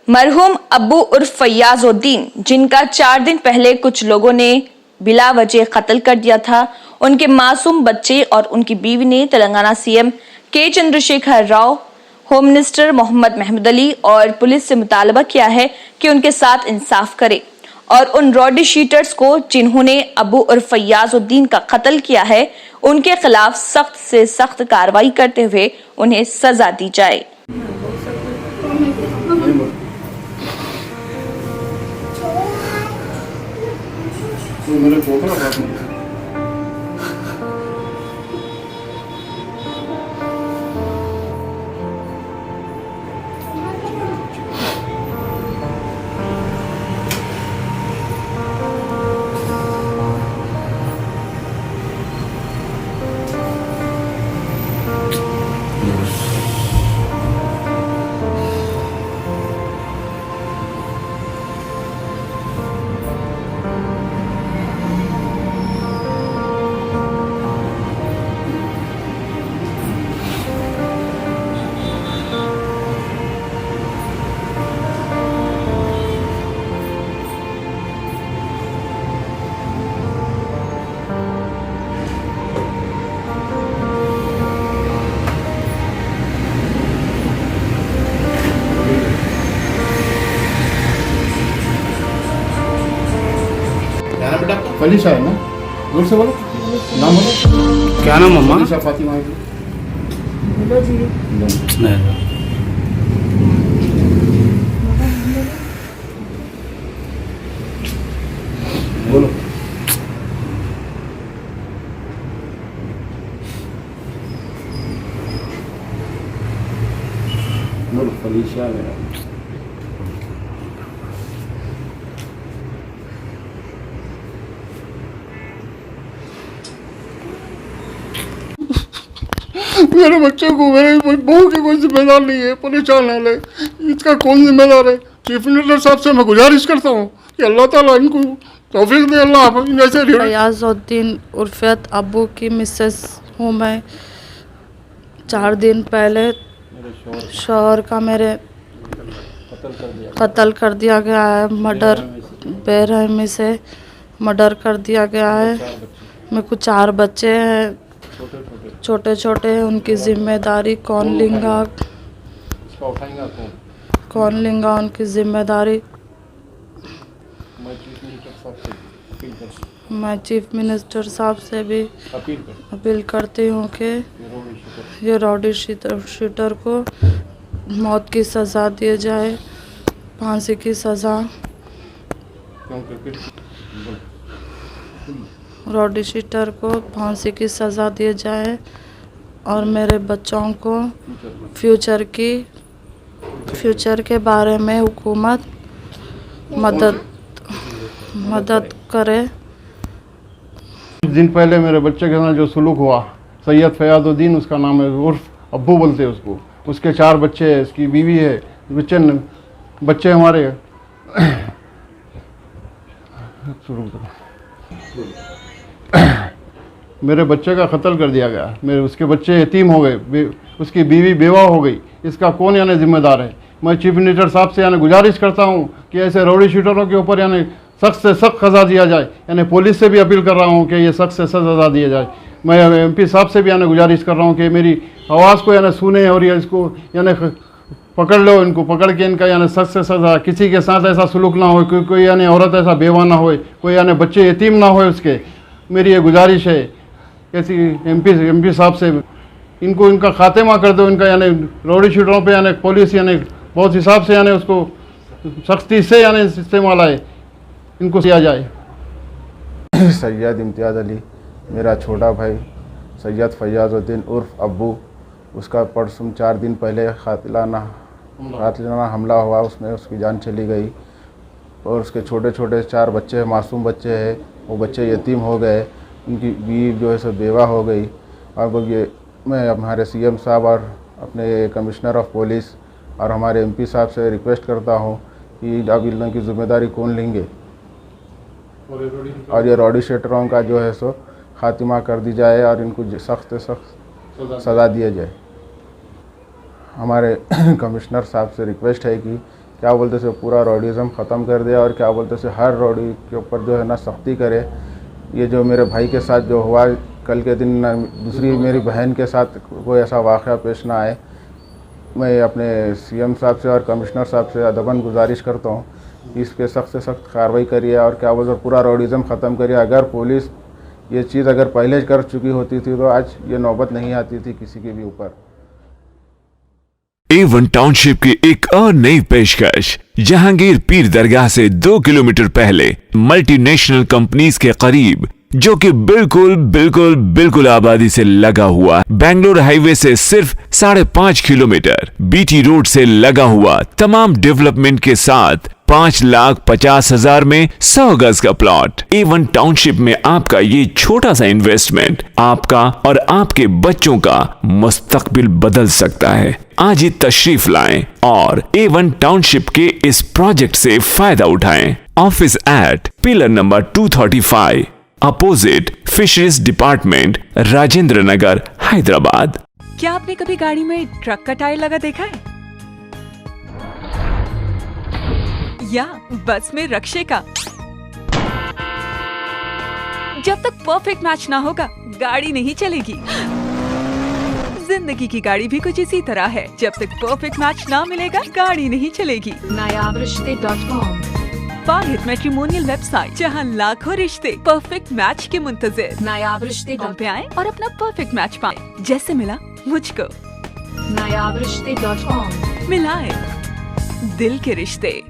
मरहूम अब्बू उर्फ फैयाजुद्दीन, जिनका 4 दिन पहले कुछ लोगों ने बिला वजह कत्ल कर दिया था, उनके मासूम बच्चे और उनकी बीवी ने तेलंगाना सीएम के चंद्रशेखर राव, होम मिनिस्टर मोहम्मद महमूद अली और पुलिस से मुतालबा किया है कि उनके साथ इंसाफ करे और उन रॉडी शीटर्स को जिन्होंने अब्बू उर्फ फैयाजुद्दीन का कत्ल किया है, उनके खिलाफ सख्त से सख्त कार्रवाई करते हुए उन्हें सजा दी जाए। मेरे फोटो रखा फलीशा है ना, जोर से बोलो, नाम बोलो। क्या नाम अम्मा? फलीशा फातिमा है। बोलो। बोलो फलीशा मेरा। मेरे बच्चे को मेरे बहू की कोई जिम्मेदार नहीं है, परेशान हाल है, इसका कौन जिम्मेदार है? चीफ मिनिस्टर साहब से मैं गुजारिश करता हूँ कि अल्लाह ताला इनको तौफीक दे। अल्लाह जैसे फैयाजुद्दीन उर्फत अब्बू की मिसेस हूँ मैं। 4 दिन पहले शौहर का मेरे कत्ल कर दिया गया है, मर्डर बेरहमी से मर्डर कर दिया गया है। मेरे को 4 बच्चे हैं, छोटे छोटे हैं, उनकी जिम्मेदारी कौन लेगा उनकी जिम्मेदारी? मैं चीफ मिनिस्टर साहब से भी अपील करती हूँ कि ये रॉडी शीटर को मौत की सज़ा दी जाए, फांसी की सज़ा। रॉडी शीटर को फांसी की सज़ा दी जाए और मेरे बच्चों को फ्यूचर के बारे में हुकूमत मदद करे। कुछ दिन पहले मेरे बच्चे के साथ जो सुलूक हुआ, सैयद फैयाजुद्दीन उसका नाम है, उर्फ अब्बू बोलते हैं उसको। उसके 4 बच्चे हैं, उसकी बीवी है, बच्चे हमारे मेरे बच्चे का कत्ल कर दिया गया, मेरे उसके बच्चे यतीम हो गए, उसकी बीवी बेवा हो गई। इसका कौन यानी जिम्मेदार है? मैं चीफ मिनिस्टर साहब से यानी गुजारिश करता हूँ कि ऐसे रौडी शीटरों के ऊपर यानी सख्त से सख्त सज़ा दिया जाए। यानी पुलिस से भी अपील कर रहा हूँ कि ये सख्त से सख्त सज़ा दिया जाए। मैं एमपी साहब से भी यानी गुजारिश कर रहा हूँ कि मेरी आवाज़ को यानी सुने और ये इसको यानी पकड़ लो, इनको पकड़ के इनका यानी सख्त से सज़ा। किसी के साथ ऐसा सुलूक ना हो, कोई यानी औरत ऐसा बेवा ना हो, कोई यानी बच्चे यतीम ना हो उसके। मेरी ये गुजारिश है ऐसी एमपी साहब से, इनको इनका खात्मा कर दो, इनका यानी रौडी शीटरों पे यानी पुलिस यानी बहुत हिसाब से यानी उसको सख्ती से यानी इस्तेमाल आए, इनको किया जाए। सैयद इम्तियाज़ अली, मेरा छोटा भाई सैयद फैयाजुद्दीन उर्फ अब्बू, उसका परसों 4 दिन पहले कातिलाना हमला हुआ, उसमें उसकी जान चली गई। और उसके छोटे छोटे 4 बच्चे मासूम बच्चे हैं, वो बच्चे यतीम हो गए, उनकी बीवी जो है सो बेवा हो गई। और ये मैं हमारे सीएम साहब और अपने कमिश्नर ऑफ पुलिस और हमारे एमपी साहब से रिक्वेस्ट करता हूँ कि अब इन की जिम्मेदारी कौन लेंगे और ये रॉडी शीटरों का जो है सो खात्मा कर दी जाए और इनको सख्त से सख्त सज़ा दिया जाए। हमारे कमिश्नर साहब से रिक्वेस्ट है कि क्या बोलते से पूरा रॉडिज़म ख़त्म कर दिया और क्या बोलते से हर रॉडी के ऊपर जो है ना सख्ती करे। ये जो मेरे भाई के साथ जो हुआ कल के दिन, दूसरी मेरी बहन के साथ कोई ऐसा वाक़या पेश ना आए। मैं अपने सीएम साहब से और कमिश्नर साहब से अदबन गुजारिश करता हूँ कि इस पर सख्त से सख्त कार्रवाई करिए और क्या बोलते पूरा रॉडिज़म ख़त्म करिए। अगर पुलिस ये चीज़ अगर पहले कर चुकी होती थी तो आज ये नौबत नहीं आती थी किसी के भी ऊपर। A1 टाउनशिप की एक और नई पेशकश, जहांगीर पीर दरगाह से 2 किलोमीटर पहले मल्टीनेशनल कंपनीज के करीब, जो कि बिल्कुल आबादी से लगा हुआ, बेंगलोर हाईवे से सिर्फ 5.5 किलोमीटर, बीटी रोड से लगा हुआ, तमाम डेवलपमेंट के साथ 5,50,000 में 100 गज का प्लॉट। A1 टाउनशिप में आपका ये छोटा सा इन्वेस्टमेंट आपका और आपके बच्चों का मुस्तकबिल बदल सकता है। आज ही तशरीफ लाएं और A1 टाउनशिप के इस प्रोजेक्ट से फायदा उठाएं। Office at pillar number 235, opposite fisheries department, Rajendra Nagar, Hyderabad. क्या आपने कभी गाड़ी में ट्रक का टायर लगा देखा है, या बस में रक्षे का? जब तक परफेक्ट मैच ना होगा गाड़ी नहीं चलेगी। जिंदगी की गाड़ी भी कुछ इसी तरह है, जब तक परफेक्ट मैच ना मिलेगा गाड़ी नहीं चलेगी। nayabrishte.com वाहिद मैट्रिमोनियल वेबसाइट, जहां लाखों रिश्ते परफेक्ट मैच के मुंतजिर। nayabrishte.com पे आए और अपना परफेक्ट मैच पाएं, जैसे मिला मुझको। nayabrishte.com मिलाए दिल के रिश्ते।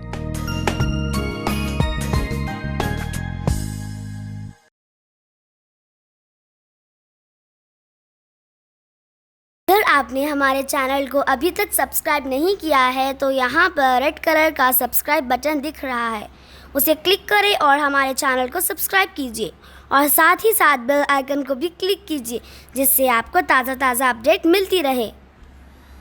अगर आपने हमारे चैनल को अभी तक सब्सक्राइब नहीं किया है तो यहाँ पर रेड कलर का सब्सक्राइब बटन दिख रहा है, उसे क्लिक करें और हमारे चैनल को सब्सक्राइब कीजिए और साथ ही साथ बेल आइकन को भी क्लिक कीजिए, जिससे आपको ताज़ा अपडेट मिलती रहे।